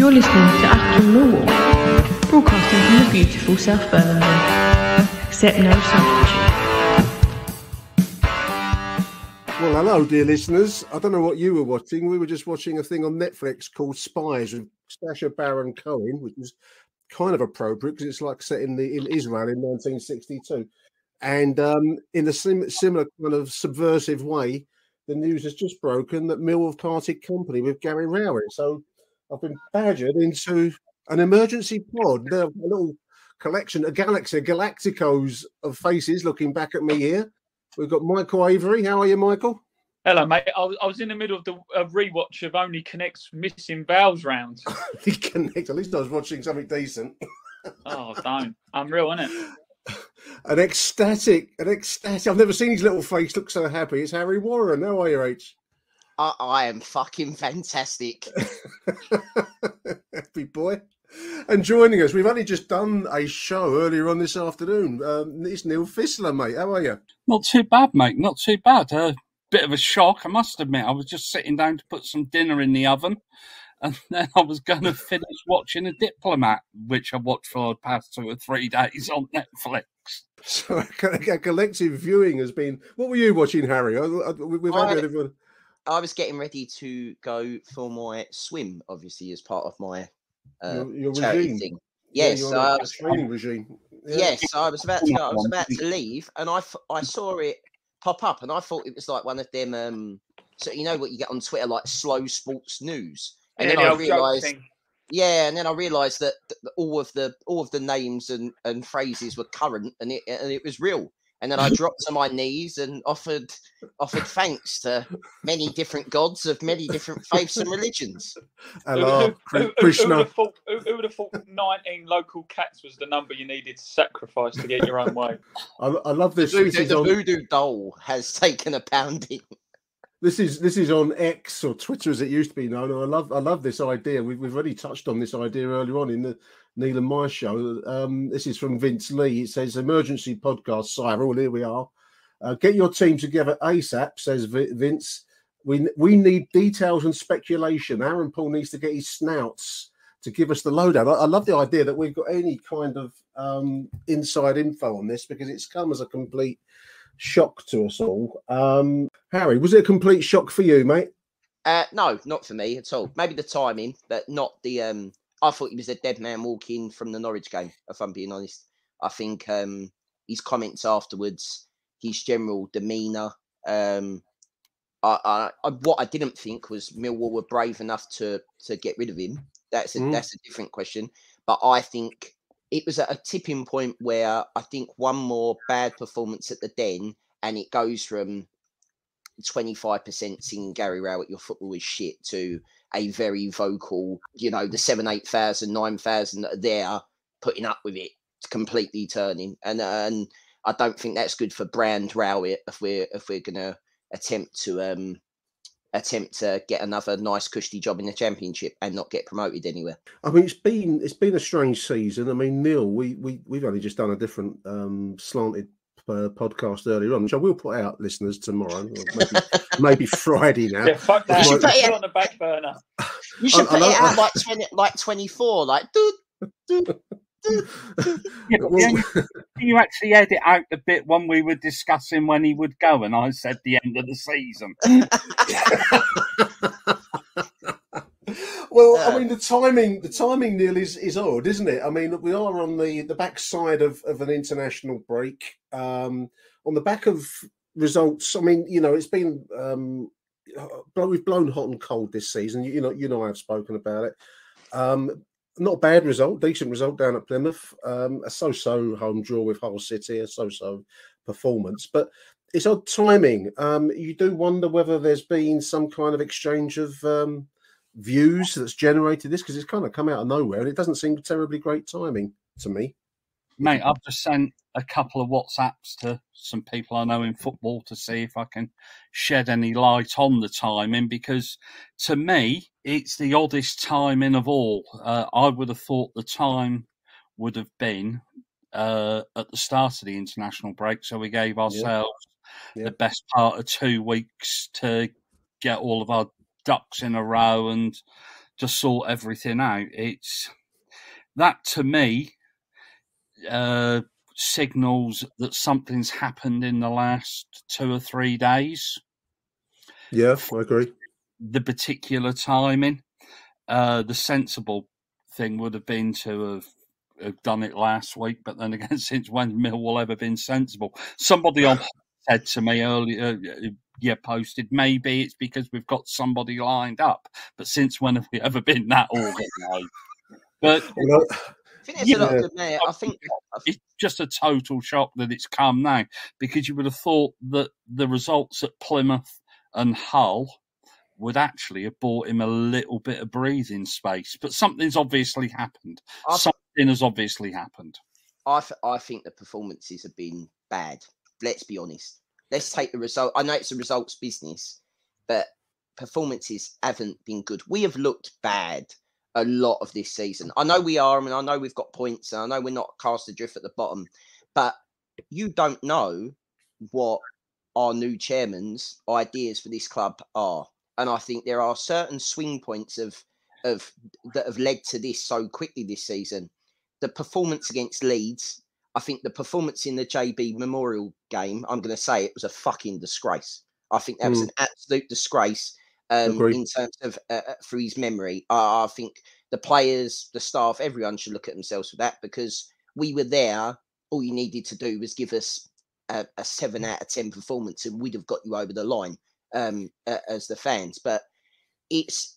You're listening to Achtung Millwall, broadcasting from the beautiful South Birmingham. Accept no substitute. Well, hello, dear listeners. I don't know what you were watching. We were just watching a thing on Netflix called Spies with Sacha Baron Cohen, which was kind of appropriate because it's like set in Israel in 1962. And in a similar kind of subversive way, the news has just broken that Millwall have parted company with Gary Rowett. So I've been badgered into an emergency pod. Now, a little collection, a galaxy, galacticos of faces looking back at me here. We've got Michael Avery. How are you, Michael? Hello, mate. I was in the middle of the rewatch of Only Connect's Missing Vowels round. He connects. At least I was watching something decent. Oh, don't. Unreal, isn't it? An ecstatic. I've never seen his little face look so happy. It's Harry Warren. How are you, H? I am fucking fantastic. Happy boy. And joining us, we've only just done a show earlier on this afternoon. It's Neil Fissler, mate. How are you? Not too bad, mate. Not too bad. Bit of a shock, I must admit. I was just sitting down to put some dinner in the oven, and then I was going to finish watching A Diplomat, which I watched for the past 2 or 3 days on Netflix. So a collective viewing has been... What were you watching, Harry? I was getting ready to go for my swim, obviously, as part of my your charity regime thing. Yes, training regime. Yeah. Yes, I was about to go. I was about to leave, and I saw it pop up, and I thought it was like one of them. So you know what you get on Twitter, like slow sports news, and then I realised. Yeah, and then I realised that all of the names and phrases were current, and it was real. And then I dropped to my knees and offered thanks to many different gods of many different faiths and religions. Hello, Krishna. Who would have thought 19 local cats was the number you needed to sacrifice to get your own way? I love this. The voodoo doll has taken a pounding. This is on X or Twitter as it used to be known. I love this idea. We've already touched on this idea earlier on in the Neil and My show. This is from Vince Lee. It says, emergency podcast, Cyril. Here we are. Get your team together ASAP, says Vince. We need details and speculation. Aaron Paul needs to get his snouts to give us the lowdown. I love the idea that we've got any kind of inside info on this because it's come as a complete shock to us all. Harry, was it a complete shock for you, mate? No, not for me at all. Maybe the timing, but not the... I thought he was a dead man walking from the Norwich game, if I'm being honest. I think his comments afterwards, his general demeanour. What I didn't think was Millwall were brave enough to get rid of him. That's a different question. But I think it was at a tipping point where I think one more bad performance at the Den and it goes from 25% singing Gary Rowett, your football is shit, to a very vocal, the 7,000, 8,000, 9,000 that are there putting up with it, completely turning. And I don't think that's good for brand Rowett if we're going to attempt to get another nice cushy job in the Championship and not get promoted anywhere. I mean, it's been a strange season. I mean, Neil, we've only just done a different slanted podcast earlier on, which I will put out, listeners, tomorrow, or maybe Friday now. Yeah, fuck that. You should put it on the back burner. You should put it out like 24, like Yeah, but you actually edit out the bit when we were discussing when he would go, and I said the end of the season. Well, I mean, the timing, Neil, is odd, isn't it? I mean, we are on the backside of an international break. On the back of results, I mean, it's been we've blown hot and cold this season. You know, I've spoken about it. Not a bad result, decent result down at Plymouth. A so-so home draw with Hull City, a so-so performance, but it's odd timing. You do wonder whether there's been some kind of exchange of views that's generated this, because it's kind of come out of nowhere and it doesn't seem terribly great timing to me. Mate, I've just sent a couple of WhatsApps to some people I know in football to see if I can shed any light on the timing, because to me, it's the oddest timing of all. I would have thought the time would have been at the start of the international break, so we gave ourselves the best part of 2 weeks to get all of our ducks in a row and to sort everything out. It's that to me signals that something's happened in the last 2 or 3 days. Yeah, I agree. The particular timing, the sensible thing would have been to have done it last week, but then again, since when Millwall ever been sensible? Somebody on said to me earlier, posted, maybe it's because we've got somebody lined up, but since when have we ever been that organised? But I think there's a lot of good there. I think it's just a total shock that it's come now, because you would have thought that the results at Plymouth and Hull would actually have bought him a little bit of breathing space. But something's obviously happened. Something has obviously happened. I think the performances have been bad. Let's be honest. Let's take the result. I know it's a results business, but performances haven't been good. We have looked bad a lot of this season. I know we are, I mean, I know we've got points, and I know we're not cast adrift at the bottom, but you don't know what our new chairman's ideas for this club are. And I think there are certain swing points that have led to this so quickly this season. The performance against Leeds, I think the performance in the JB Memorial game, I'm going to say it was a fucking disgrace. I think that was an absolute disgrace in terms of for his memory. I think the players, the staff, everyone should look at themselves for that, because we were there. All you needed to do was give us a 7 out of 10 performance, and we'd have got you over the line as the fans. But it's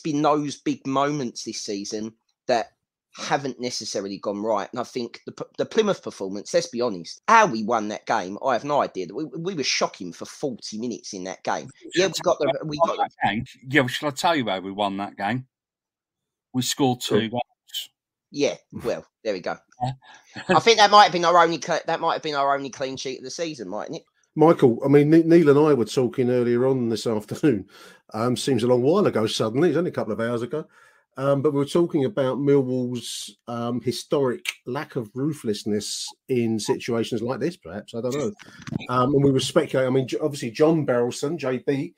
been those big moments this season that haven't necessarily gone right. And I think the Plymouth performance, let's be honest, how we won that game, I have no idea. We were shocking for 40 minutes in that game. Yeah, we got the game. Yeah, shall I tell you how we won that game? We scored 2 goals. Yeah, well, there we go. I think that might have been our only clean sheet of the season, mightn't it? Michael, I mean, Neil and I were talking earlier on this afternoon. Seems a long while ago suddenly. It's only a couple of hours ago. But we were talking about Millwall's historic lack of ruthlessness in situations like this, perhaps. I don't know. And we were speculating. I mean, obviously, John Berylson, JB,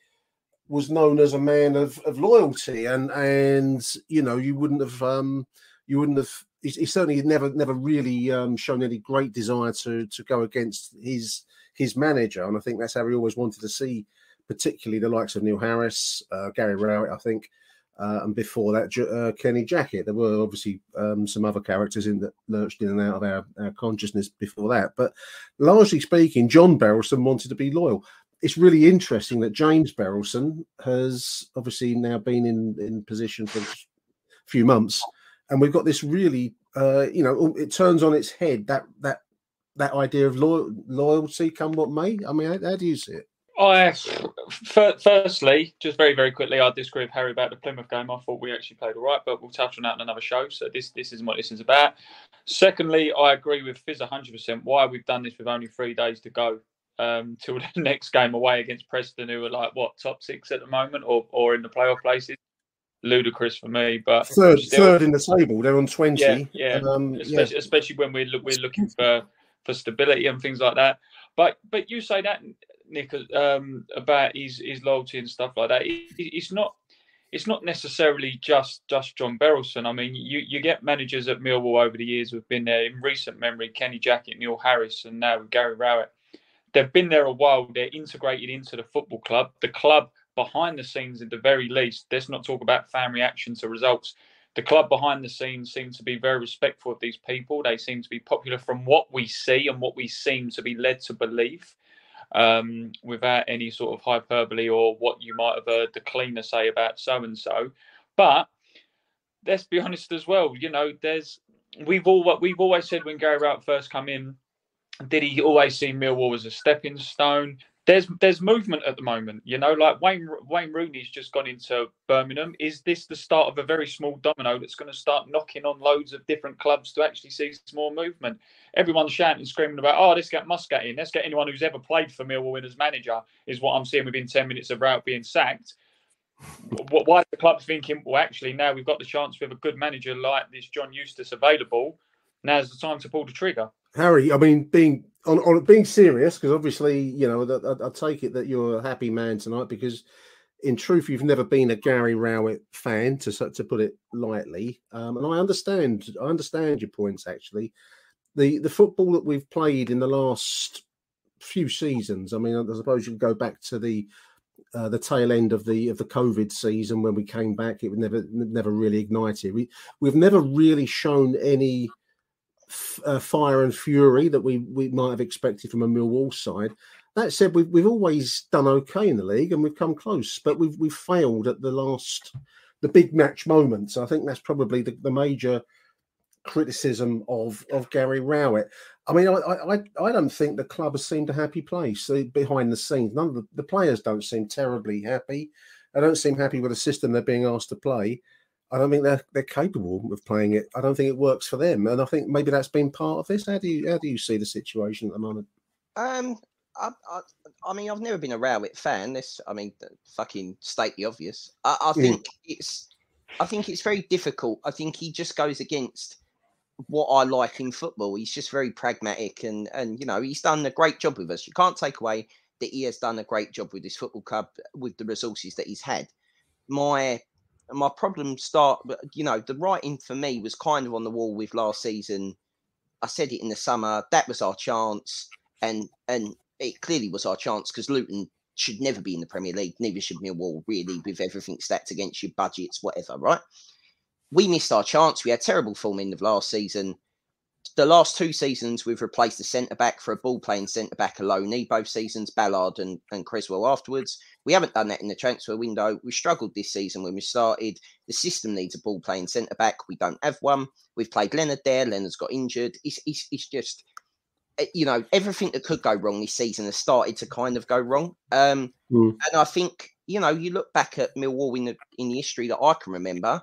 was known as a man of loyalty. And you know, you wouldn't have. He certainly never really shown any great desire to go against his manager. And I think that's how he always wanted to see, particularly the likes of Neil Harris, Gary Rowett, I think. And before that, Kenny Jackett. There were obviously some other characters that lurched in and out of our consciousness before that. But largely speaking, John Berylson wanted to be loyal. It's really interesting that James Berylson has obviously now been in position for a few months, and we've got this really, it turns on its head that idea of loyalty, come what may. I mean, how do you see it? Firstly, just very, very quickly, I disagree with Harry about the Plymouth game. I thought we actually played all right, but we'll touch on that in another show. So this isn't what this is about. Secondly, I agree with Fizz 100%. Why we've done this with only 3 days to go till the next game away against Preston, who are like, top 6 at the moment or in the playoff places. Ludicrous for me, but third in the table. They're on 20. Yeah. Especially when we're looking for stability and things like that. But you say that, Nick, about his loyalty and stuff like that. It's not necessarily just John Berylson. I mean, you get managers at Millwall over the years who've been there in recent memory: Kenny Jackett, Neil Harris, and now Gary Rowett. They've been there a while. They're integrated into the football club. The club behind the scenes, at the very least, let's not talk about fan reaction to results. The club behind the scenes seem to be very respectful of these people. They seem to be popular from what we see and what we seem to be led to believe, without any sort of hyperbole or what you might have heard the cleaner say about so-and-so. But let's be honest as well. You know, we've always said when Gary Rowett first come in, did he always see Millwall as a stepping stone? There's movement at the moment, you know, like Wayne Rooney's just gone into Birmingham. Is this the start of a very small domino that's going to start knocking on loads of different clubs to actually see some more movement? Everyone's shouting and screaming about, let's get Muscat in. Let's get anyone who's ever played for Millwall in as manager, is what I'm seeing within 10 minutes of Rowett being sacked. Why are the clubs thinking, well, actually, now we've got the chance with a good manager like this John Eustace available, now's the time to pull the trigger? Harry, I mean, being serious, because obviously, you know, I take it that you're a happy man tonight, because in truth, you've never been a Gary Rowett fan, to put it lightly. And I understand your points. Actually, the football that we've played in the last few seasons. I mean, I suppose you can go back to the tail end of the COVID season when we came back. It would never really ignited. We've never really shown any fire and fury that we might have expected from a Millwall side. That said, we've always done okay in the league and we've come close, but we've failed at the big match moments. I think that's probably the major criticism of Gary Rowett. I mean, I don't think the club has seemed a happy place behind the scenes. None of the players don't seem terribly happy. They don't seem happy with the system they're being asked to play. I don't think they're capable of playing it. I don't think it works for them, and I think maybe that's been part of this. How do you see the situation at the moment? I mean, I've never been a Rowett fan. Fucking state the obvious. I think it's very difficult. I think he just goes against what I like in football. He's just very pragmatic, and he's done a great job with us. You can't take away that he has done a great job with this football club with the resources that he's had. My problems start, the writing for me was kind of on the wall with last season. I said it in the summer. That was our chance, and it clearly was our chance because Luton should never be in the Premier League. Neither should Millwall, really, with everything stacked against you, budgets, whatever, right? We missed our chance. We had terrible form end of last season. The last 2 seasons, we've replaced the centre-back for a ball-playing centre-back alone. Both seasons, Ballard and Creswell afterwards. We haven't done that in the transfer window. We struggled this season when we started. The system needs a ball-playing centre-back. We don't have one. We've played Leonard there. Leonard's got injured. It's just... everything that could go wrong this season has started to kind of go wrong. And I think, you look back at Millwall in the history that I can remember.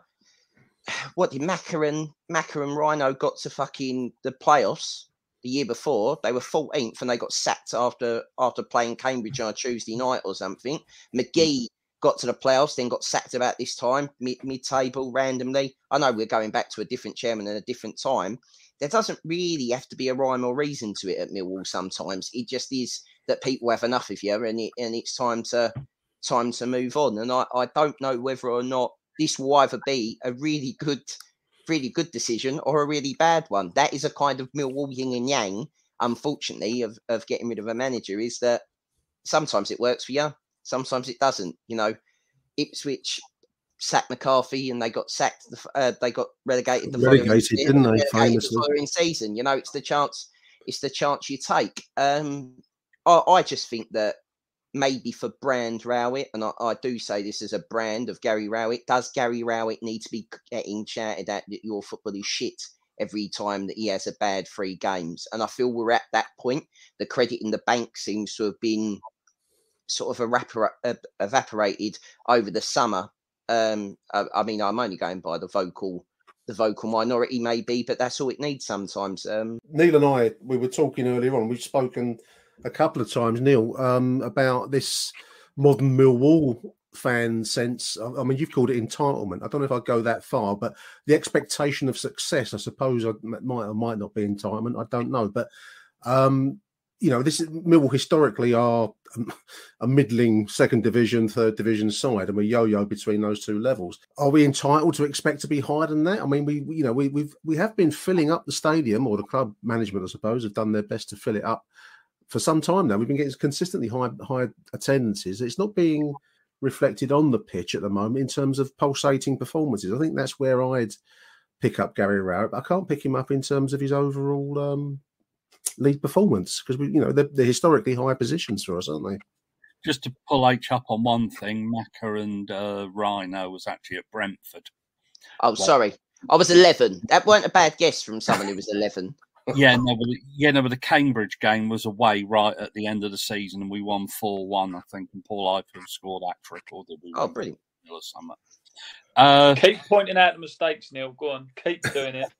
What did Macca and Rhino got to fucking the playoffs the year before? They were 14th and they got sacked after playing Cambridge on a Tuesday night or something. McGee got to the playoffs, then got sacked about this time, mid-table randomly. I know we're going back to a different chairman and a different time. There doesn't really have to be a rhyme or reason to it at Millwall sometimes. It just is that people have enough of you and it's time to move on. And I don't know whether or not this will either be a really good decision or a really bad one. That is a kind of Millwall yin and yang, unfortunately, of getting rid of a manager, is that sometimes it works for you, sometimes it doesn't. Ipswich sacked McCarthy and they got sacked. They got relegated. Didn't they? Famously, the following season. It's the chance you take. I just think that maybe for brand Rowett, and I do say this as a brand of Gary Rowett, does Gary Rowett need to be getting shouted at that your football is shit every time that he has a bad 3 games? And I feel we're at that point. The credit in the bank seems to have been sort of evaporated over the summer. I mean, I'm only going by the vocal minority maybe, but that's all it needs sometimes. Neil and I, we were talking earlier on, we've spoken a couple of times, Neil, about this modern Millwall fan sense. I mean, you've called it entitlement. I don't know if I'd go that far, but the expectation of success, I suppose, might or might not be entitlement. I don't know. But, this is Millwall historically are a middling 2nd division, 3rd division side, and we yo-yo between those 2 levels. Are we entitled to expect to be higher than that? I mean, we have been filling up the stadium, or the club management, I suppose, have done their best to fill it up for some time now. We've been getting consistently high attendances. It's not being reflected on the pitch at the moment in terms of pulsating performances. I think that's where I'd pick up Gary Rowett. I can't pick him up in terms of his overall league performance because they're historically high positions for us, aren't they? Just to pull H up on one thing, Macca and Rhino was actually at Brentford. Oh, sorry. I was 11. That weren't a bad guess from someone who was 11. But the Cambridge game was away right at the end of the season, and we won 4-1, I think, and Paul Ivory scored hat-trick. Brilliant. Or something. Keep pointing out the mistakes, Neil. Go on, keep doing it.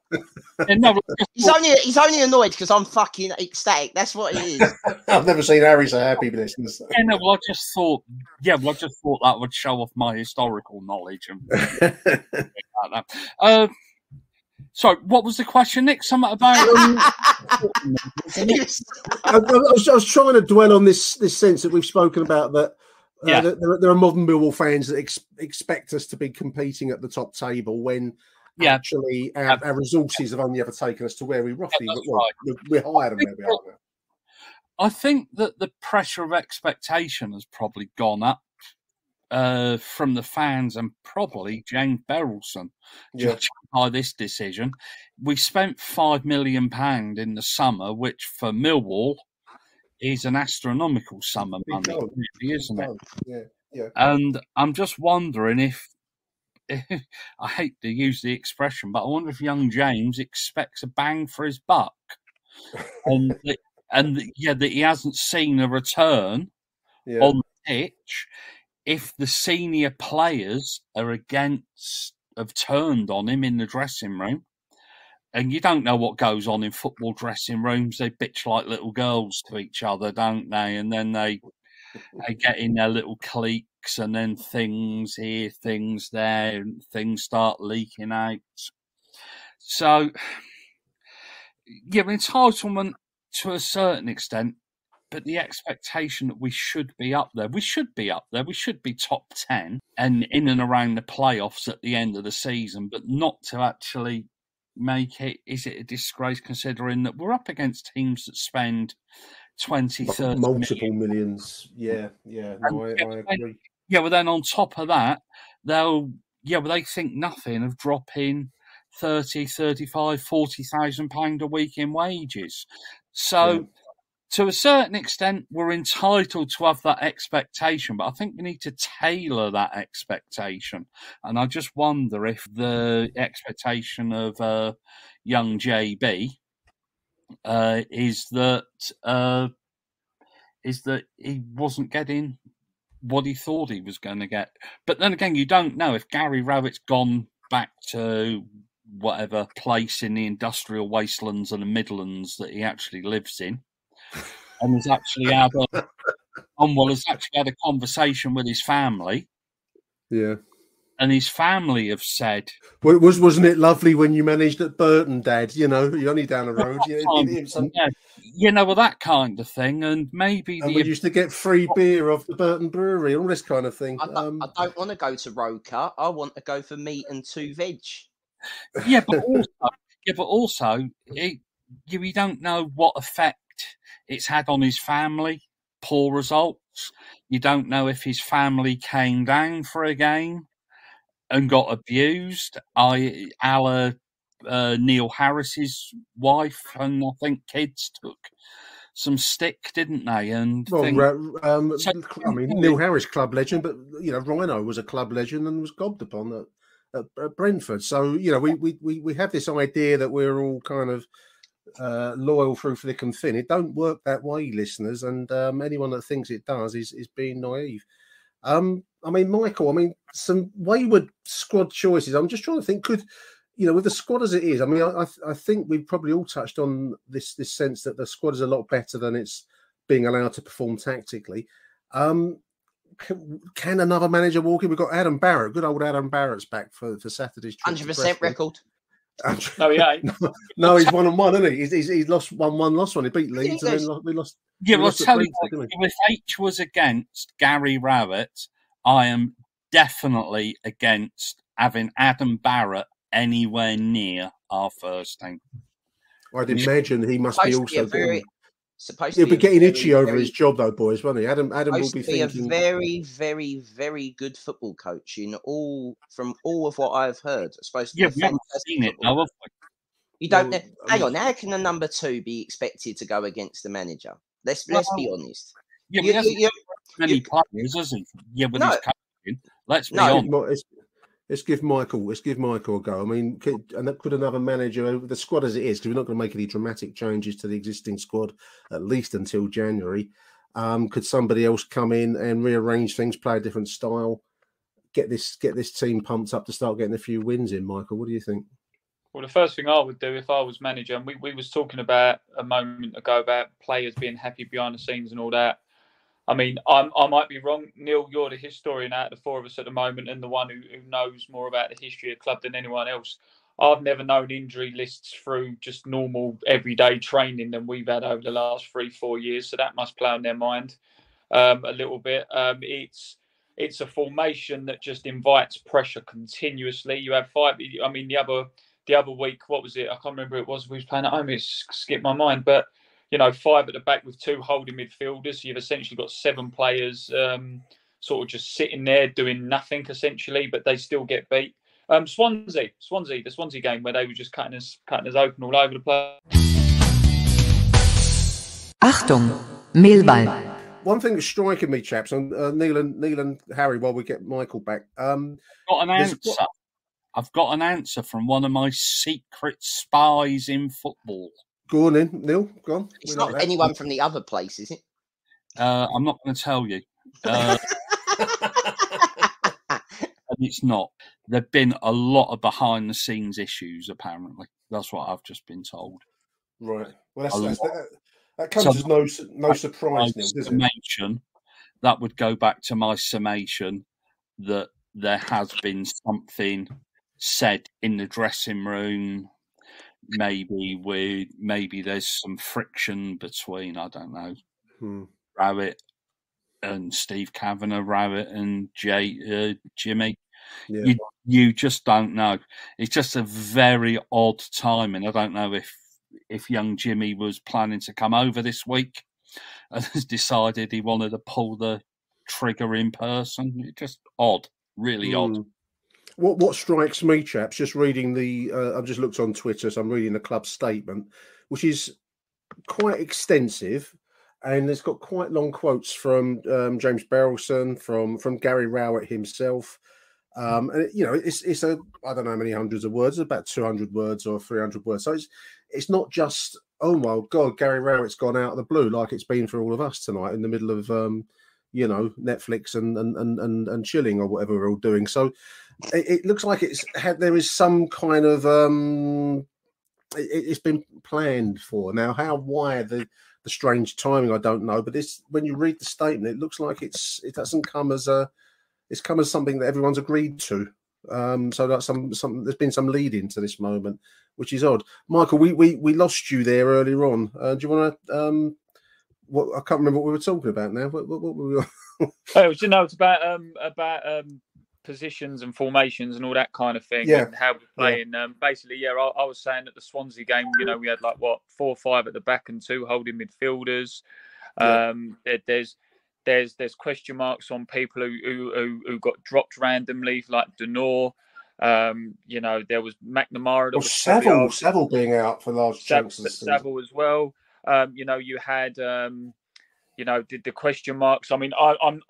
He's only annoyed because I'm fucking ecstatic. That's what it is. I've never seen Harry so happy with this. I just thought that would show off my historical knowledge and like that. So, what was the question, Nick? Something about... I was trying to dwell on this sense that we've spoken about, that There are modern Millwall fans that expect us to be competing at the top table when actually our resources have only ever taken us to where we roughly we're higher than where we are now. I think that the pressure of expectation has probably gone up from the fans and probably James Berylson, judging by this decision. We spent £5 million in the summer, which for Millwall is an astronomical sum of money, really, isn't it? Yeah. And I'm just wondering if I hate to use the expression, but I wonder if young James expects a bang for his buck, and that he hasn't seen a return on the pitch. If the senior players have turned on him in the dressing room, and you don't know what goes on in football dressing rooms, they bitch like little girls to each other, don't they? And then they get in their little cliques, and then things here, things there, and things start leaking out. So, entitlement to a certain extent, but the expectation that we should be up there. We should be up there. We should be top 10 and in and around the playoffs at the end of the season, but not to actually make it. Is it a disgrace considering that we're up against teams that spend 20, 30 multiple millions? Yeah. No, I agree. Yeah, well, then on top of that, they think nothing of dropping 30, 35, 40,000 pound a week in wages. So, to a certain extent, we're entitled to have that expectation, but I think we need to tailor that expectation. And I just wonder if the expectation of young JB is that he wasn't getting what he thought he was going to get. But then again, you don't know if Gary Rowett's gone back to whatever place in the industrial wastelands and the Midlands that he actually lives in, and has actually had a conversation with his family. Yeah. And his family have said, well, wasn't it lovely when you managed at Burton, Dad? You're only down the road. Well, that kind of thing. And maybe we used to get free beer off the Burton Brewery, all this kind of thing. I don't want to go to road cut. I want to go for meat and 2 veg. Yeah, but also, we don't know what effect it's had on his family. Poor results. You don't know if his family came down for a game and got abused. Neil Harris's wife and I think kids took some stick, didn't they? And Neil Harris, club legend, but Rhino was a club legend and was gobbed upon at Brentford. So we have this idea that we're all kind of loyal through thick and thin. It don't work that way, listeners, and anyone that thinks it does is being naive. Michael, some wayward squad choices. I'm just trying to think, with the squad as it is, I think we've probably all touched on this sense that the squad is a lot better than it's being allowed to perform tactically. Can another manager walk in? We've got Adam Barrett, good old Adam Barrett's back for Saturday's trip. 100% record. No, he ain't. No, he's 1-1, isn't he? He's lost 1-1, lost one. He beat Leeds, and then we lost. Yeah, well, I'll tell you, if H was against Gary Rowett, I am definitely against having Adam Barrett anywhere near our first team. I'd imagine he must be also he'll be getting itchy over his job, though, boys, won't he? Adam will be thinking. A very, very, very good football coach from all of what I've heard. Supposed to be we haven't seen it, though, have we? You don't know. Hang on, how can the number 2 be expected to go against the manager? Let's be honest. Yeah, he hasn't many players, has he? Yeah, with his coaching. Let's be honest. Let's give Michael a go. Could another manager, the squad as it is, because we're not going to make any dramatic changes to the existing squad at least until January. Could somebody else come in and rearrange things, play a different style, get this team pumped up to start getting a few wins in? Michael, what do you think? Well, the first thing I would do if I was manager, and we was talking about a moment ago about players being happy behind the scenes and all that. I might be wrong. Neil, you're the historian out of the 4 of us at the moment and the one who knows more about the history of the club than anyone else. I've never known injury lists through just normal everyday training than we've had over the last 3-4 years. So that must play on their mind. a little bit. It's a formation that just invites pressure continuously. You have five. I mean, the other week, what was it? I can't remember who it was. We was playing at home. It's skipped my mind. But, five at the back with two holding midfielders. So you've essentially got 7 players sort of just sitting there doing nothing, essentially, but they still get beat. The Swansea game where they were just cutting us open all over the place. Achtung, Millwall. One thing that's striking me, chaps, and Neil and Harry, while we get Michael back. Got an answer. I've got an answer from one of my secret spies in football. Go on in, Neil. Go on. It's not anyone from the other place, is it? I'm not going to tell you. And it's not. There've been a lot of behind-the-scenes issues, apparently. That's what I've just been told. Right. Well, that comes as no surprise, Neil, does it? That would go back to my summation that there has been something said in the dressing room. Maybe there's some friction between, I don't know, Rowett and Steve Kavanagh, Rowett and Jimmy. Yeah. You just don't know. It's just a very odd timing. I don't know if young Jimmy was planning to come over this week and has decided he wanted to pull the trigger in person. It's just odd, really odd. What strikes me, chaps, just reading I've just looked on Twitter, so I'm reading the club statement, which is quite extensive, and it's got quite long quotes from James Berylson, from Gary Rowett himself. And it's I don't know how many hundreds of words, about 200 words or 300 words. So it's not just, oh my God, Gary Rowett's gone out of the blue like it's been for all of us tonight in the middle of Netflix and chilling or whatever we're all doing. So it looks like there is some kind of it's been planned for. Now, why the strange timing, I don't know. But when you read the statement, it looks like it doesn't come as it's come as something that everyone's agreed to. So that's there's been some lead into this moment, which is odd. Michael, we lost you there earlier on. Do you want to? I can't remember what we were talking about now. What were we? It's about positions and formations and all that kind of thing, and how we're playing. Basically, I was saying at the Swansea game, we had 4 or 5 at the back and 2 holding midfielders. There's question marks on people who got dropped randomly, like Denor. There was McNamara. Saville being out for large chunks of the season. Saville as well. You had the question marks. I mean, I'm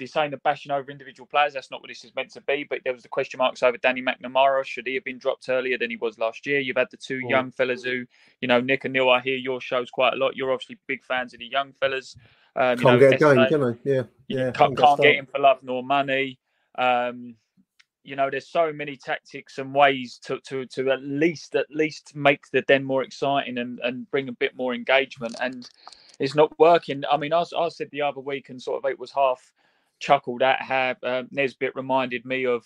saying that bashing over individual players. That's not what this is meant to be. But there was the question marks over Danny McNamara. Should he have been dropped earlier than he was last year? You've had the 2 young fellas who, Nick and Neil, I hear your shows quite a lot. You're obviously big fans of the young fellas. Can't get a game, can they? Yeah. Can't get him for love nor money. There's so many tactics and ways to at least make the Den more exciting and bring a bit more engagement, and it's not working. I mean, I said the other week, and sort of it was half chuckled at how Nesbitt reminded me of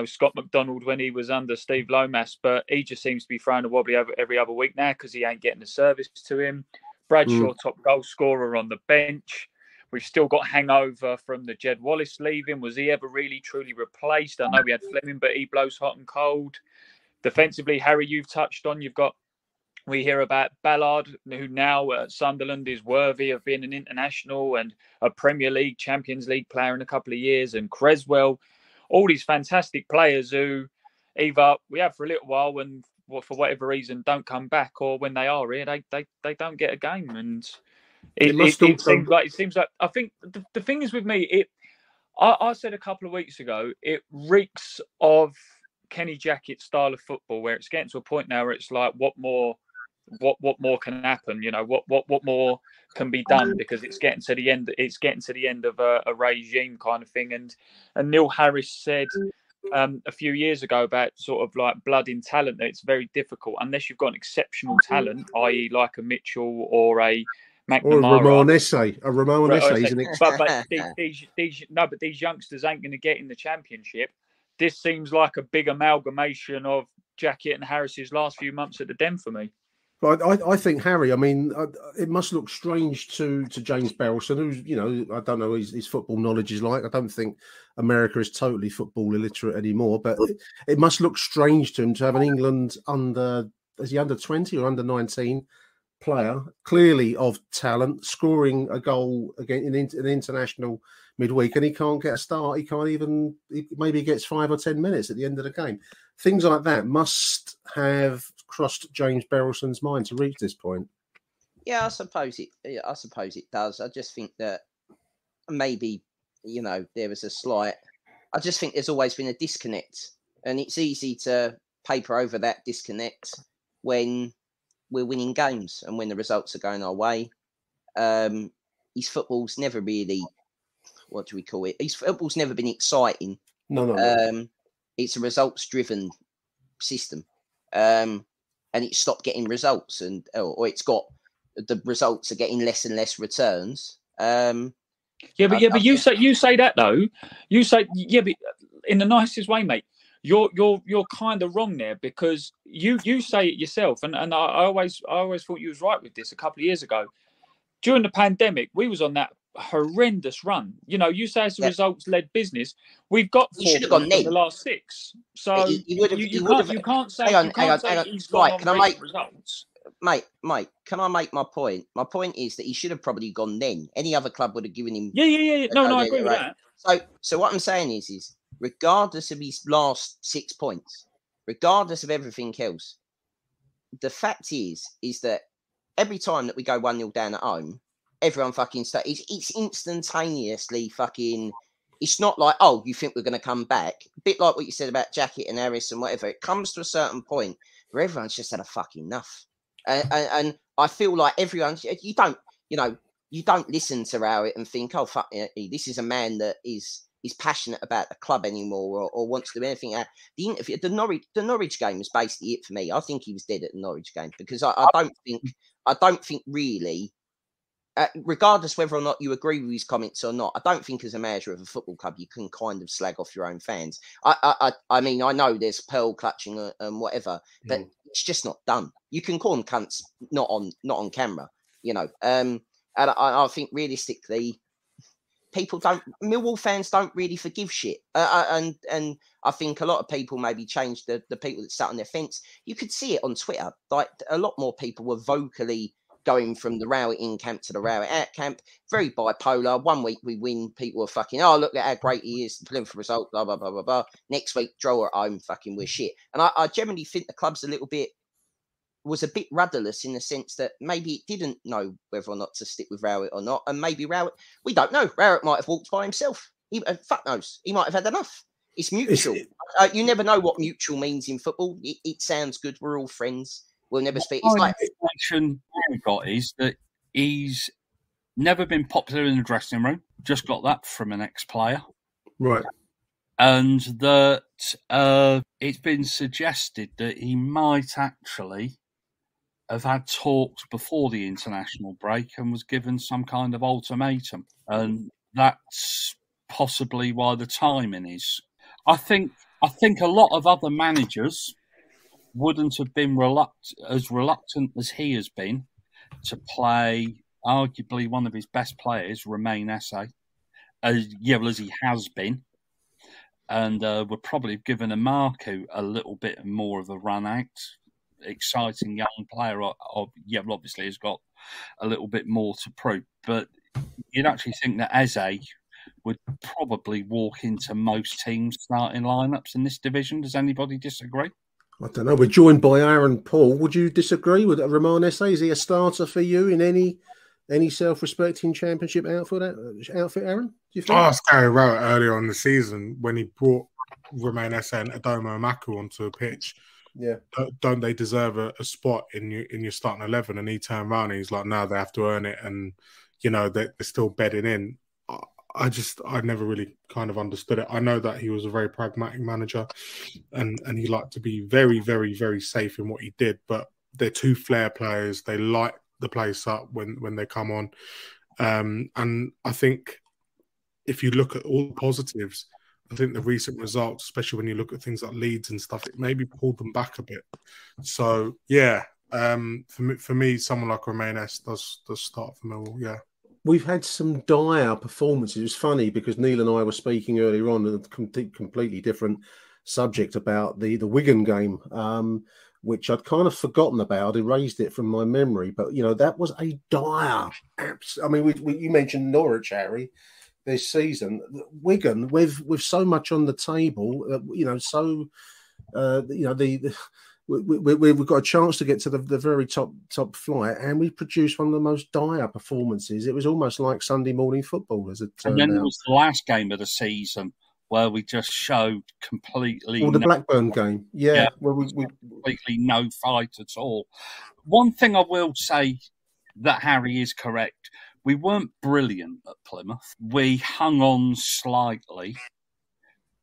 Scott McDonald when he was under Steve Lomas, but he just seems to be throwing a wobbly every other week now because he ain't getting the service to him. Bradshaw, top goal scorer on the bench. We've still got hangover from the Jed Wallace leaving. Was he ever really truly replaced? I know we had Fleming, but he blows hot and cold. Defensively, Harry, you've touched on. We hear about Ballard, who now at Sunderland is worthy of being an international and a Premier League, Champions League player in a couple of years, and Creswell. All these fantastic players who either we have for a little while and for whatever reason don't come back, or when they are here, they don't get a game. And it seems like I think the thing is with me, I said a couple of weeks ago, it reeks of Kenny Jackett's style of football, where it's getting to a point now where it's like, what more can happen? What more can be done, because it's getting to the end. It's getting to the end of a regime kind of thing. And Neil Harris said a few years ago about sort of like blood in talent, that it's very difficult unless you've got an exceptional talent, i.e. like a Mitchell or a McNamara. Or a Ramon Esse, isn't it? But these youngsters ain't going to get in the Championship. This seems like a big amalgamation of Jackett and Harris's last few months at the Den for me. But I think Harry. I mean, it must look strange to James Berylson, who's I don't know his football knowledge is like. I don't think America is totally football illiterate anymore. But it must look strange to him to have an England is he under 20 or under 19 player, clearly of talent, scoring a goal again in an international midweek, and he can't get a start. Maybe he gets 5 or 10 minutes at the end of the game. Things like that must have crossed James Berylson's mind to reach this point. Yeah, I suppose it does. I just think that maybe there was a slight. I just think there's always been a disconnect, and it's easy to paper over that disconnect when we're winning games and when the results are going our way. His football's never really, what do we call it? His football's never been exciting. No. It's a results-driven system, and it stopped getting results, or it's got the results are getting less and less returns. But you say that though. You say but in the nicest way, mate. You're kind of wrong there, because you say it yourself, and I always thought you was right with this a couple of years ago. During the pandemic, we was on that horrendous run. You say it's a results-led business. We've got 4 points in the last 6. So you can't say he's gone on results. Mate, can I make my point? My point is that he should have probably gone then. Any other club would have given him... Yeah. No, I agree with that. So what I'm saying is regardless of his last 6 points, regardless of everything else, the fact is that every time that we go 1-0 down at home, everyone fucking it's instantaneously fucking. It's not like, oh, you think we're going to come back? A bit like what you said about Jackett and Harris and whatever. It comes to a certain point where everyone's just had a fucking enough, and I feel like everyone. You don't listen to Rowett and think, oh fuck, this is a man that is passionate about the club anymore or wants to do anything. The Norwich game was basically it for me. I think he was dead at the Norwich game because I don't think really. Regardless whether or not you agree with his comments or not, I don't think as a manager of a football club you can kind of slag off your own fans. I mean, I know there's pearl clutching and whatever, but it's just not done. You can call them cunts, not on camera, And I think realistically, Millwall fans don't really forgive shit, and I think a lot of people maybe changed the people that sat on their fence. You could see it on Twitter, like a lot more people were vocally going from the Rowett in camp to the Rowett out camp, very bipolar. 1 week we win, people are fucking, oh, look at how great he is, playing for result, blah, blah, blah, blah, blah. Next week, draw at home, fucking we're shit. And I generally think the club's was a bit rudderless in the sense that maybe it didn't know whether or not to stick with Rowett or not. And maybe Rowett, we don't know. Rowett might have walked by himself. Fuck knows. He might have had enough. It's mutual. You never know what mutual means in football. It sounds good. We're all friends. We'll never speak. It's like we've got is that he's never been popular in the dressing room. Just got that from an ex-player, right? And that it's been suggested that he might actually have had talks before the international break and was given some kind of ultimatum, and that's possibly why the timing is. I think a lot of other managers wouldn't have been as reluctant as he has been to play arguably one of his best players, Romain Esse, as he has been. And we're probably given a Marku a little bit more of a run out. Exciting young player, obviously has got a little bit more to prove. But you'd actually think that Eze would probably walk into most teams' starting lineups in this division. Does anybody disagree? I don't know. We're joined by Aaron Paul. Would you disagree with Romain Esse? Is he a starter for you in any self-respecting championship outfit, Aaron? Do you think? I asked Gary Rowett earlier on the season when he brought Romain Esse and Adomo Amaku onto a pitch. Yeah, don't they deserve a spot in your starting 11? And he turned around and he's like, no, they have to earn it, and they're still bedding in. I never really kind of understood it. I know that he was a very pragmatic manager and he liked to be very, very, very safe in what he did. But they're two flair players. They light the place up when they come on. And I think if you look at all the positives, I think the recent results, especially when you look at things like Leeds and stuff, it maybe pulled them back a bit. So, yeah, For me, someone like Jimenez does start for Millwall. Yeah. We've had some dire performances. It's funny because Neil and I were speaking earlier on a completely different subject about the Wigan game, which I'd kind of forgotten about, erased it from my memory. But, that was a dire. I mean, you mentioned Norwich, Harry, this season. Wigan, with so much on the table, we've got a chance to get to the very top flight, and we produced one of the most dire performances. It was almost like Sunday morning football, as it turned out. And then it was the last game of the season where we just showed completely... the Blackburn game. Yeah. Where we completely no fight at all. One thing I will say that Harry is correct. We weren't brilliant at Plymouth. We hung on slightly,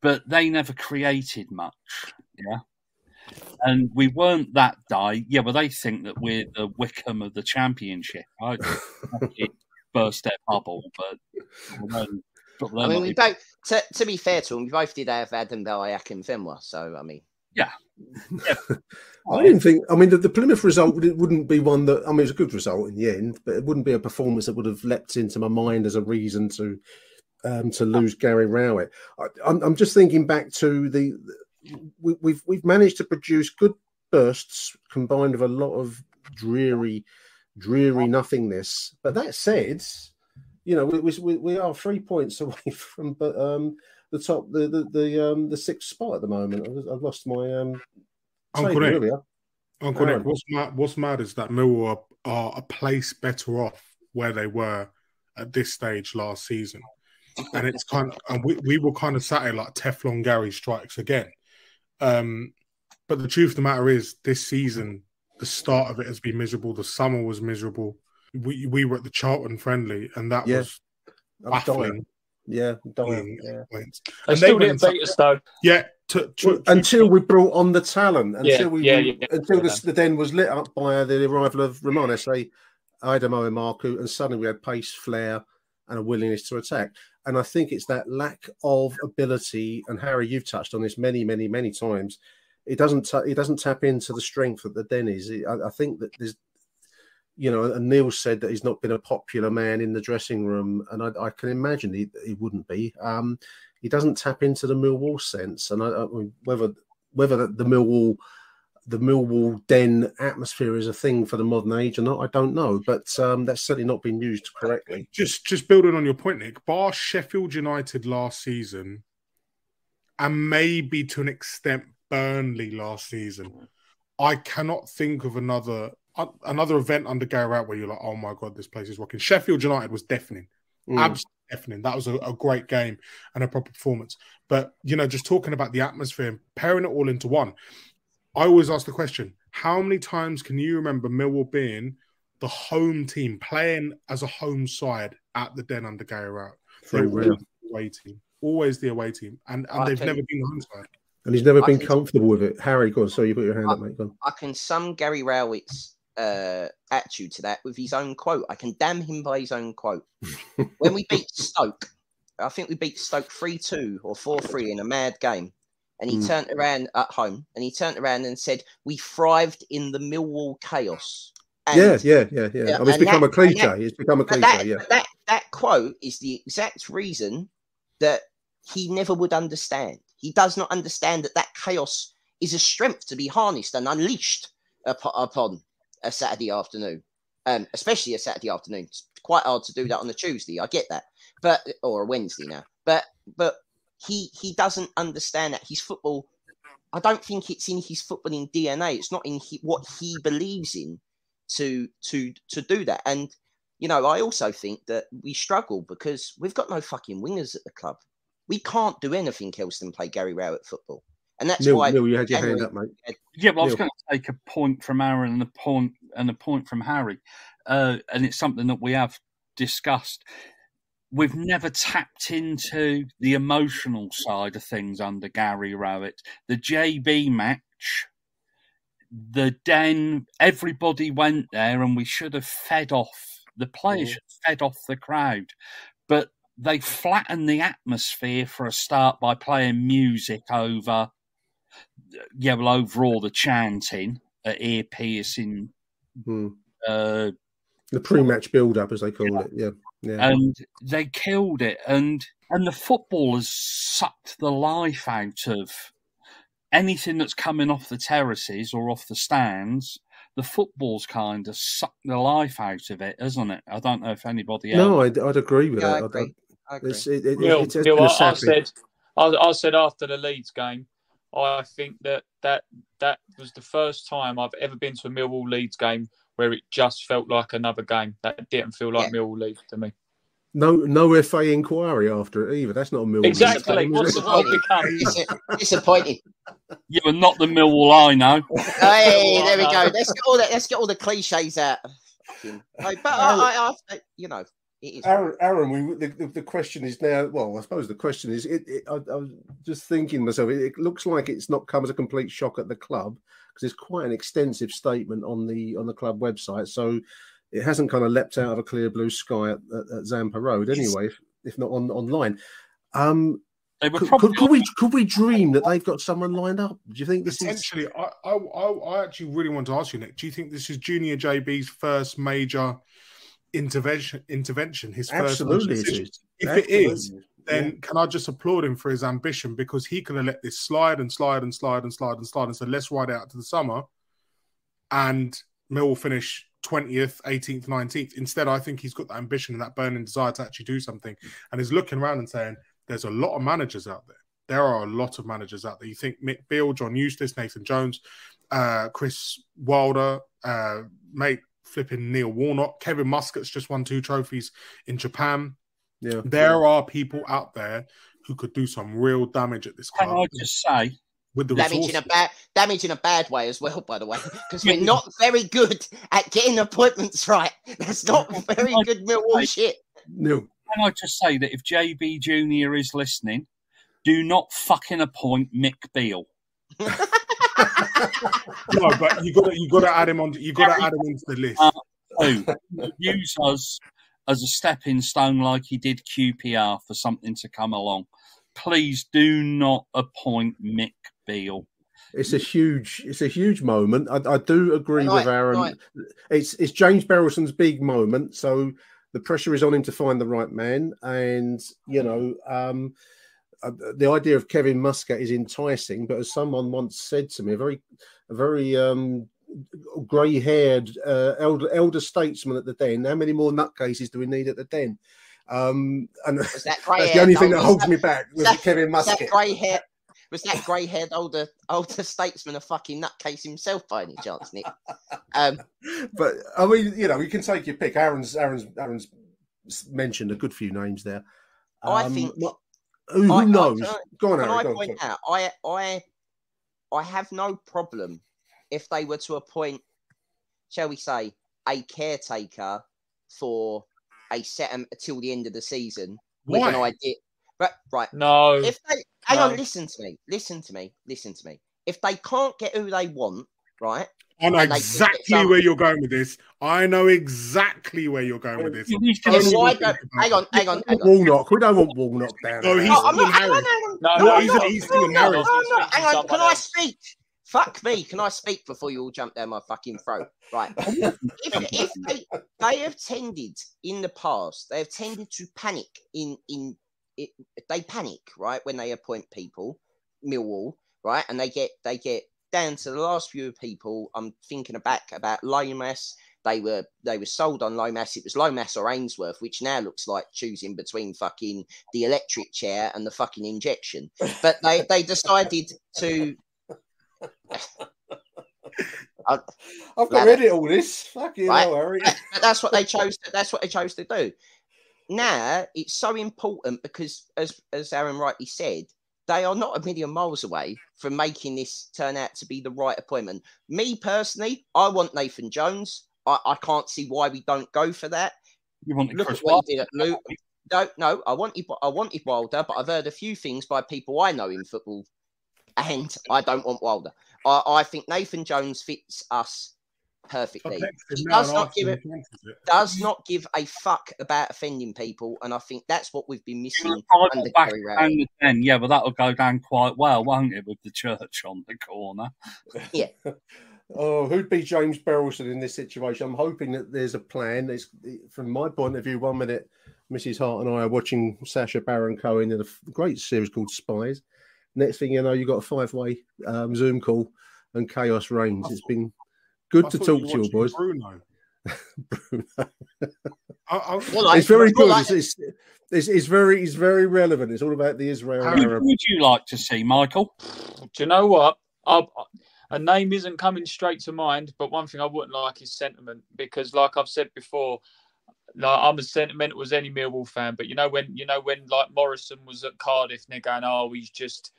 but they never created much. Yeah. And we weren't that die. Yeah, well, they think that we're the Wickham of the Championship. I burst their bubble, but I mean, we both. To be fair to them, we both did have Adam Bayak and Fenwa. So I mean, yeah. I didn't think. I mean, the Plymouth result wouldn't be one that. I mean, it was a good result in the end, but it wouldn't be a performance that would have leapt into my mind as a reason to lose Gary Rowett. I'm just thinking back to We've managed to produce good bursts combined with a lot of dreary nothingness. But that said, we are 3 points away from the top, the sixth spot at the moment. I've lost my Uncle Nick. What's mad is that Millwall are a place better off where they were at this stage last season, and it's and we were kind of sat here like Teflon Gary strikes again. But the truth of the matter is, this season, the start of it has been miserable. The summer was miserable. We were at the Charlton friendly, and that was baffling. Dying. And they didn't beat us though. Yeah, until we brought on the talent. Until the den was lit up by the arrival of Ramon, Idemo and Marku, and suddenly we had pace, flair, and a willingness to attack. And I think it's that lack of ability. And Harry, you've touched on this many, many, many times. It doesn't tap into the strength that the den is. I think that there's, and Neil said that he's not been a popular man in the dressing room, and I can imagine he wouldn't be. He doesn't tap into the Millwall sense, and I mean, whether the Millwall den atmosphere is a thing for the modern age or not, I don't know. But that's certainly not been used correctly. Just building on your point, Nick, bar Sheffield United last season, and maybe to an extent Burnley last season, I cannot think of another event under Gary Rowett where you're like, oh my God, this place is rocking. Sheffield United was deafening. Absolutely deafening. That was a great game and a proper performance. But, just talking about the atmosphere and pairing it all into one, I always ask the question, how many times can you remember Millwall being the home team, playing as a home side at the Den under Gary Rowett? They're always the away team. And they've never been the home side. And he's never been comfortable with it. Harry, go on. Sorry, you put your hand up, mate. Go on. I can sum Gary Rowett's attitude to that with his own quote. I can damn him by his own quote. When we beat Stoke, I think we beat Stoke 3-2 or 4-3 in a mad game. And he turned around at home and he turned around and said, we thrived in the Millwall chaos. And, yeah. I mean, it's become a cliche. That quote is the exact reason that he never would understand. He does not understand that chaos is a strength to be harnessed and unleashed upon a Saturday afternoon, especially a Saturday afternoon. It's quite hard to do that on a Tuesday. I get that, or a Wednesday now. But he doesn't understand that his football. I don't think it's in his footballing DNA. It's not in what he believes in to do that. And I also think that we struggle because we've got no fucking wingers at the club. We can't do anything else than play Gary Rowett football. And that's why... Neil, you had your hand up, mate. Yeah, well, I was going to take a point from Aaron and a point from Harry. And it's something that we have discussed. We've never tapped into the emotional side of things under Gary Rowett. The JB match, the Den, everybody went there and we should have fed off. The players should have fed off the crowd. But they flattened the atmosphere for a start by playing music over all the chanting. ear-piercing. The pre-match build-up, as they call it. Yeah. And they killed it. And the footballers sucked the life out of anything that's coming off the terraces or off the stands. The football's kind of sucked the life out of it, isn't it? I don't know if anybody else... No, I'd agree with that. I agree. I said after the Leeds game, I think that was the first time I've ever been to a Millwall Leeds game where it just felt like another game. That didn't feel like Millwall Leeds to me. No FA inquiry after it either. That's not a Millwall. Exactly. What's the point? Disappointing. Yeah, but not the Millwall I know. Hey, there we go. Let's get all the cliches out. But I you know, it is. Aaron, the question is now. Well, I suppose the question is. I was just thinking to myself. It looks like it's not come as a complete shock at the club because there's quite an extensive statement on the club website. So it hasn't kind of leapt out of a clear blue sky at Zampa Road anyway, if not online. Could we dream that they've got someone lined up? Do you think this essentially? I actually really want to ask you, Nick. Do you think this is Junior JB's first major intervention? His first absolutely it is. If it is, then can I just applaud him for his ambition because he could have let this slide and slide and slide and slide and slide and said let's ride it out to the summer, and Millwall finish 20th, 18th, 19th. Instead, I think he's got that ambition and that burning desire to actually do something, and he's looking around and saying, there's a lot of managers out there. There are a lot of managers out there. You think Mick Beale, John Eustace, Nathan Jones, Chris Wilder, mate flipping Neil Warnock, Kevin Muscat's just won 2 trophies in Japan. Yeah, there are people out there who could do some real damage at this club. Can I just say, with the damage in a bad way as well, by the way, because we're not very good at getting appointments right. That's not very good Millwall shit. No. Can I just say that if JB Junior is listening, do not fucking appoint Mick Beale. No, but you got to add him on. You got to add him into the list. Use us as a stepping stone, like he did QPR, for something to come along. Please do not appoint Mick Beale. It's a huge moment. I do agree with Aaron. Right. It's James Berylson's big moment, so the pressure is on him to find the right man. And you know, the idea of Kevin Muscat is enticing, but as someone once said to me, a very grey-haired elder statesman at the Den, how many more nutcases do we need at the Den? And that's the only thing that holds me back was Kevin Muscat. Was that grey-haired older statesman a fucking nutcase himself by any chance, Nick? But I mean, you know, you can take your pick. Aaron's mentioned a good few names there. I think. Who knows? Go on, Aaron. Can I point out? I have no problem if they were to appoint, shall we say, a caretaker for a set till the end of the season with an idea. But right, no. If they hang on, listen to me. If they can't get who they want, right? I know exactly where you're going with this. Hang on. Walnock. We don't want Walnock down. No, he's still married. Hang on. Can I speak? Fuck me. Can I speak before you all jump down my fucking throat? Right. if they have tended in the past, they have tended to panic they panic, right, when they appoint people, Millwall, right, and they get down to the last few people. I'm thinking back about Lomas. They were sold on Lomas. It was Lomas or Ainsworth, which now looks like choosing between fucking the electric chair and the fucking injection. But they decided to. I've got read it all this. Fucking right? hell, Harry. But that's what they chose. That's what they chose to do. Now it's so important because, as Aaron rightly said, they are not a million miles away from making this turn out to be the right appointment. Me personally, I want Nathan Jones. I can't see why we don't go for that. You want Look at what he did at Luke. No, I wanted Wilder, but I've heard a few things by people I know in football, and I don't want Wilder. I think Nathan Jones fits us perfectly. He does not give a fuck about offending people, and I think that's what we've been missing under Gary Rowett. Yeah, but that'll go down quite well, won't it, with the church on the corner? Yeah. Oh, who'd be James Berylson in this situation? I'm hoping that there's a plan. From my point of view, 1 minute, Mrs. Hart and I are watching Sacha Baron Cohen in a great series called Spies. Next thing you know, you've got a 5-way Zoom call and chaos reigns. It's been good to talk to you, boys. Bruno. Bruno. I, it's very good. It's very relevant. It's all about the Israel. Who would you like to see, Michael? Do you know what? A name isn't coming straight to mind, but one thing I wouldn't like is sentiment, because, like I've said before, like I'm as sentimental as any Millwall fan. But you know when like Morrison was at Cardiff, and they're going, "Oh, he's just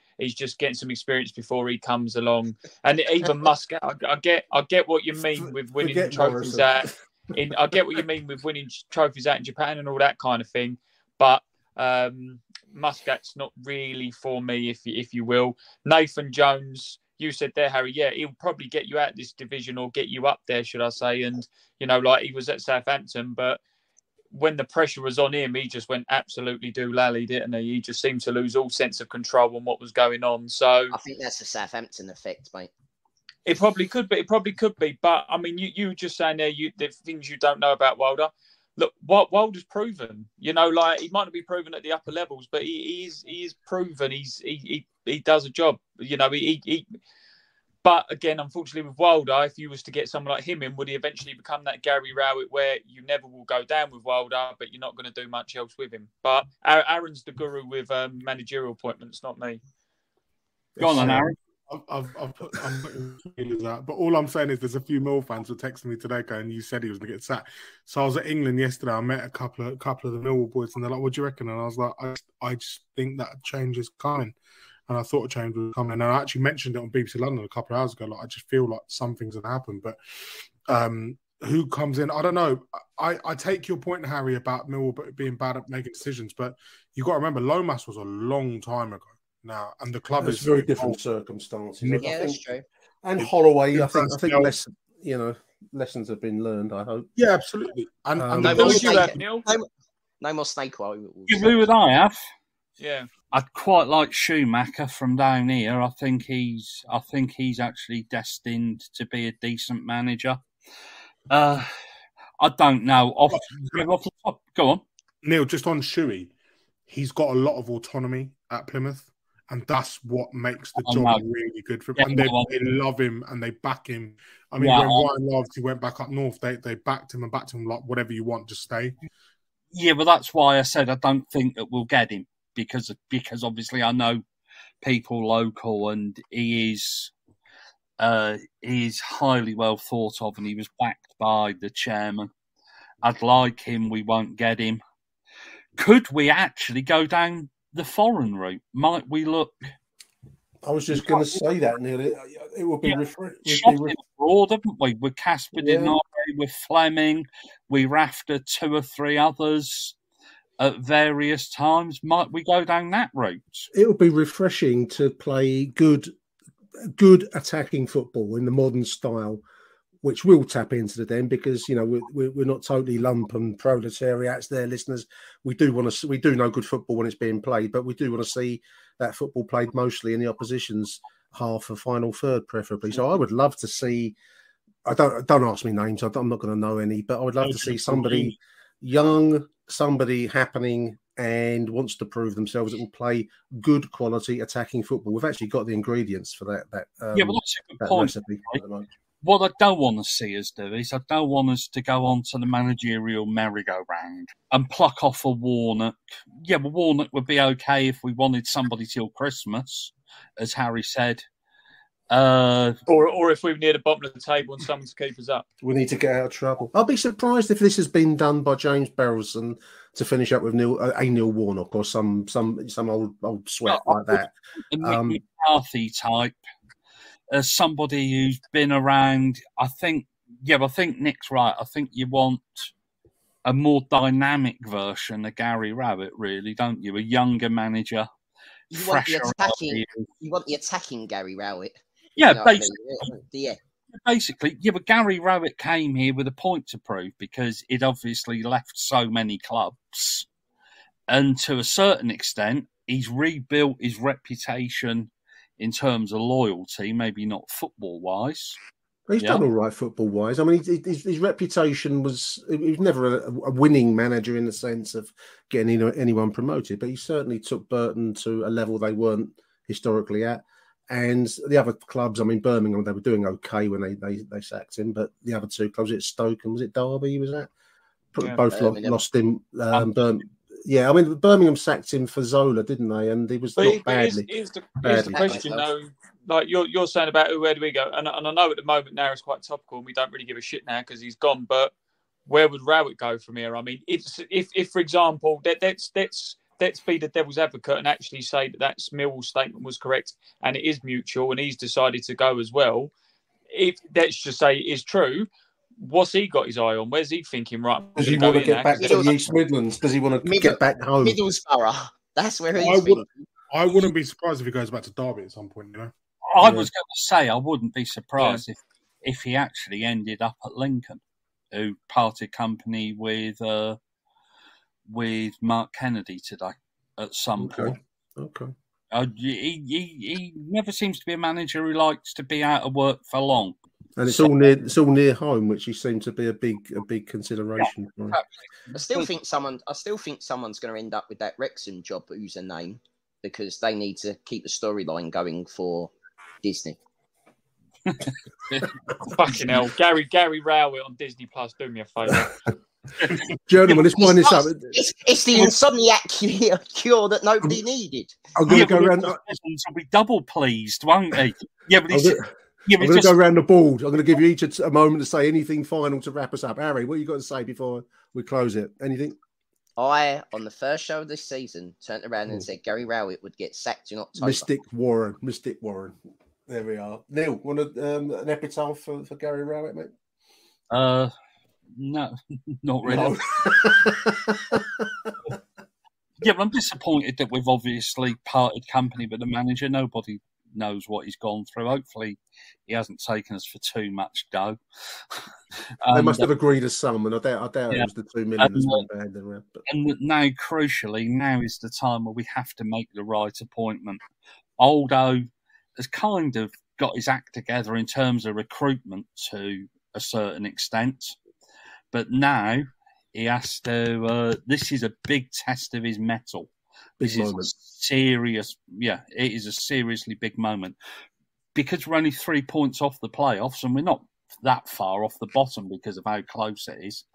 getting some experience before he comes along." And even Muscat, I get what you mean with winning trophies out. I get what you mean with winning trophies out in Japan and all that kind of thing. But Muscat's not really for me, if you will. Nathan Jones. You said there, Harry, yeah, he'll probably get you out of this division or get you up there, should I say. And, you know, like he was at Southampton, but when the pressure was on him, he just went absolutely doolally, didn't he? He just seemed to lose all sense of control on what was going on. So I think that's the Southampton effect, mate. It probably could be. But, I mean, you were just saying there, the things you don't know about Wilder. Look, what Wilder's proven, you know, like he might not be proven at the upper levels, but he is proven. He does a job, you know. But again, unfortunately, with Wilder, if you was to get someone like him in, would he eventually become that Gary Rowett where you never will go down with Wilder, but you're not going to do much else with him? But Aaron's the guru with managerial appointments, not me. Go on, Aaron. I'm putting feelers out, but all I'm saying is there's a few Mill fans who texted me today going, "You said he was going to get sacked." So I was at England yesterday. I met a couple of the Millwall boys, and they're like, "What do you reckon?" And I was like, "I just think that change is coming." And I thought a change was coming. And I actually mentioned it on BBC London a couple of hours ago. Like, I just feel like something's going to happen. But who comes in? I don't know. I take your point, Harry, about Millwall being bad at making decisions. But you've got to remember, Lomas was a long time ago now. And the club is very different circumstances. Yeah, that's true. And Holloway, I think lessons have been learned, I hope. Yeah, absolutely. And no more snake oil. Who would I have? Yeah. I'd quite like Schumacher from down here. I think he's actually destined to be a decent manager. I don't know. Off the top. Go on. Neil, just on Shuey, he's got a lot of autonomy at Plymouth, and that's what makes the job really good for him. And they love him and they back him. I mean, when Ryan Love's went back up north, they backed him like, whatever you want, just stay. Yeah, but that's why I said I don't think that we'll get him. Because obviously I know people local, and he is highly well thought of, and he was backed by the chairman. I'd like him. We won't get him. Could we actually go down the foreign route? Might we look? I was just going to say that, Neil. It would be abroad, haven't we? With Casper Denari, with Fleming, we're after 2 or 3 others at various times. Might we go down that route? It would be refreshing to play good attacking football in the modern style, which will tap into the den, because you know we're not totally lump and proletariats there, listeners. We do know good football when it's being played, but we do want to see that football played mostly in the opposition's half or final third, preferably. So I would love to see. Don't ask me names. I'm not going to know any, but I would love to see somebody young, somebody happening and wants to prove themselves that will play good quality attacking football. We've actually got the ingredients for that. That's a good point. Recipe what I don't want to see us do is I don't want us to go on to the managerial merry-go-round and pluck off a Warnock. Yeah, well, Warnock would be okay if we wanted somebody till Christmas, as Harry said. Or if we were near the bottom of the table and someone to keep us up. We need to get out of trouble. I'll be surprised if this has been done by James Berylson to finish up with Neil Warnock or some old sweat like that. A Nick McCarthy type, as somebody who's been around. I think Nick's right. I think you want a more dynamic version of Gary Rowett, really, don't you? A younger manager. You want the attacking Gary Rowett. Yeah, you know basically. But Gary Rowett came here with a point to prove, because it obviously left so many clubs. And to a certain extent, he's rebuilt his reputation in terms of loyalty, maybe not football-wise. He's done all right football-wise. I mean, his reputation was... He was never a winning manager in the sense of getting anyone promoted, but he certainly took Burton to a level they weren't historically at. And the other clubs, I mean, Birmingham, they were doing okay when they sacked him, but the other two clubs, it's Stoke and was it Derby he was at? Both lost him. Yeah, I mean, Birmingham sacked him for Zola, didn't they? And he was not badly. Here's the question, though. Like you're saying about where do we go? And I know at the moment now it's quite topical, and we don't really give a shit now because he's gone. But where would Rowett go from here? I mean, if for example, let's be the devil's advocate and actually say that Millwall's statement was correct and it is mutual, and he's decided to go as well. If let's just say it is true. What's he got his eye on? Where's he thinking? Right, does he want to get back to the East Midlands? Does he want to get back home? Middlesbrough. That's where I wouldn't be surprised if he goes back to Derby at some point. You know, I was going to say I wouldn't be surprised if he actually ended up at Lincoln, who parted company with Mark Kennedy today at some point. Okay. He never seems to be a manager who likes to be out of work for long. And it's all near home, which he seemed to be a big consideration. Yeah, I still think someone's going to end up with that Wrexham job username because they need to keep the storyline going for Disney. Fucking hell, Gary Rowett on Disney Plus, do me a favour. Gentlemen, let's wind this up. It's the insomniac cure that nobody needed. I'm going to go around. Will be double pleased, won't he? Yeah, but I'm going to go around the board. I'm going to give you each a moment to say anything final to wrap us up. Harry, what you got to say before we close it? Anything? I, on the first show of this season, turned around and said Gary Rowett would get sacked in October. Mystic Warren. There we are. Neil, want an epitaph for Gary Rowett, mate? No, not really. No. Yeah, but I'm disappointed that we've obviously parted company with the manager. Nobody knows what he's gone through. Hopefully he hasn't taken us for too much dough. They must have agreed a sum, and I doubt it was the 2 million that's been banded around. But... And now, crucially, now is the time where we have to make the right appointment. Aldo has kind of got his act together in terms of recruitment to a certain extent, but now he has to. This is a big test of his mettle. This is a serious, it is a seriously big moment because we're only 3 points off the playoffs and we're not that far off the bottom because of how close it is.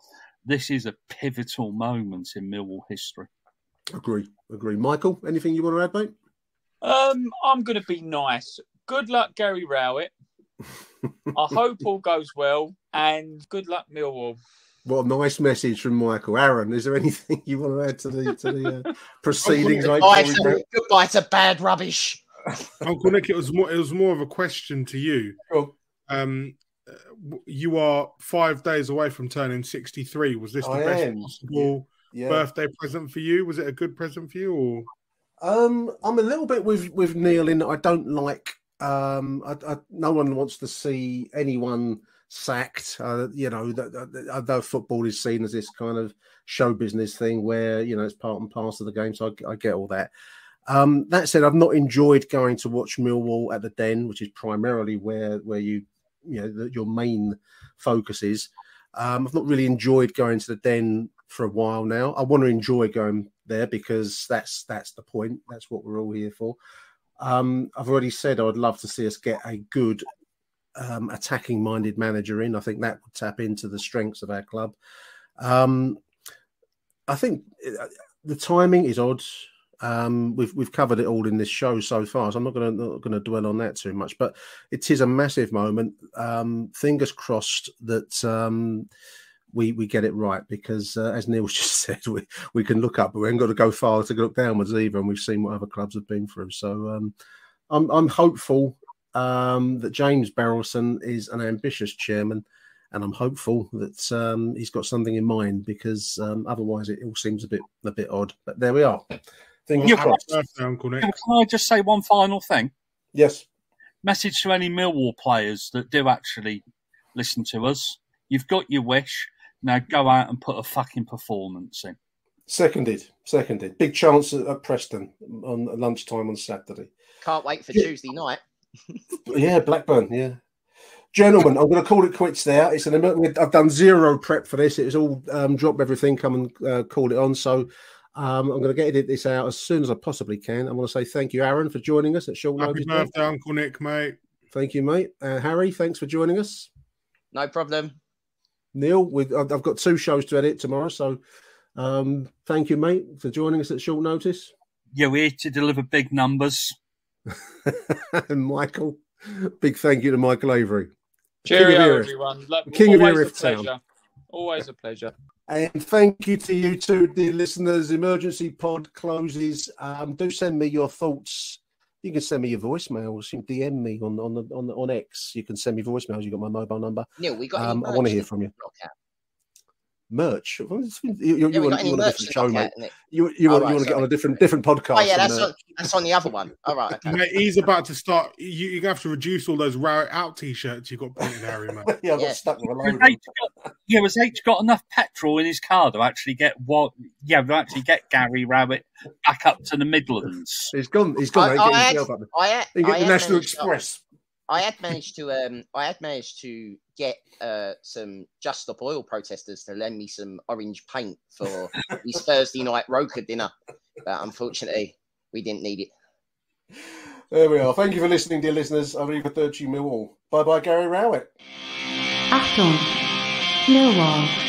This is a pivotal moment in Millwall history. Agree. Michael, anything you want to add, mate? I'm going to be nice. Good luck, Gary Rowett. I hope all goes well, and good luck, Millwall. What a nice message from Michael. Aaron, is there anything you want to add to the proceedings? Goodbye to bad rubbish. Uncle Nick, it was more of a question to you. Sure. You are 5 days away from turning 63. Was this the best possible birthday present for you? Was it a good present for you? Or I'm a little bit with Neil in that I don't like. No one wants to see anyone sacked. Although football is seen as this kind of show business thing where it's part and parcel of the game, so I get all that. That said, I've not enjoyed going to watch Millwall at the Den, which is primarily where your main focus is. I've not really enjoyed going to the Den for a while now. I want to enjoy going there because that's the point. That's what we're all here for. I've already said I would love to see us get a good attacking-minded manager in. I think that would tap into the strengths of our club. I think the timing is odd. We've covered it all in this show so far, so I'm not going to dwell on that too much. But it is a massive moment. Fingers crossed that we get it right, because as Neil's just said, we can look up, but we haven't got to go far to look downwards either. And we've seen what other clubs have been through. So I'm hopeful that James Barrelson is an ambitious chairman, and I'm hopeful that he's got something in mind, because otherwise it all seems a bit odd. But there we are. Fingers crossed. Can I just say one final thing? Yes. Message to any Millwall players that do actually listen to us. You've got your wish. Now go out and put a fucking performance in. Seconded. Big chance at Preston on lunchtime on Saturday. Can't wait for Tuesday night. Yeah, Blackburn, yeah. Gentlemen, I'm going to call it quits there. I've done zero prep for this. It was all drop everything, come and call it on. So I'm going to get this out as soon as I possibly can. I want to say thank you, Aaron, for joining us at short notice. Happy birthday, Uncle Nick, mate. Thank you, mate. Harry, thanks for joining us. No problem. Neil, I've got 2 shows to edit tomorrow, so thank you, mate, for joining us at short notice. Yeah, we're here to deliver big numbers. And Michael, big thank you to Michael Avery. Cheerio, everyone. King of Always Erith a pleasure. Always a pleasure. And thank you to you two, dear listeners. Emergency Pod closes. Do send me your thoughts. You can send me your voicemails. You can DM me on X. You can send me voicemails. You got my mobile number. Neil, we got. I want to hear from you. Merch. You want a different show, mate. You want to get on a different podcast. Oh yeah, that's on the other one. All right. Okay. Mate, he's about to start. You're gonna have to reduce all those Rowett out t-shirts you've got printed, Harry, mate. Yeah, I got stuck with a load. Has H got enough petrol in his car to actually get Gary Rowett back up to the Midlands? He's gone. I get the National Express. I had managed to get some Just Stop Oil protesters to lend me some orange paint for his Thursday night Roker dinner, but unfortunately, we didn't need it. There we are. Thank you for listening, dear listeners. Arrivederci Millwall. Bye-bye, Gary Rowett. Achtung, Millwall.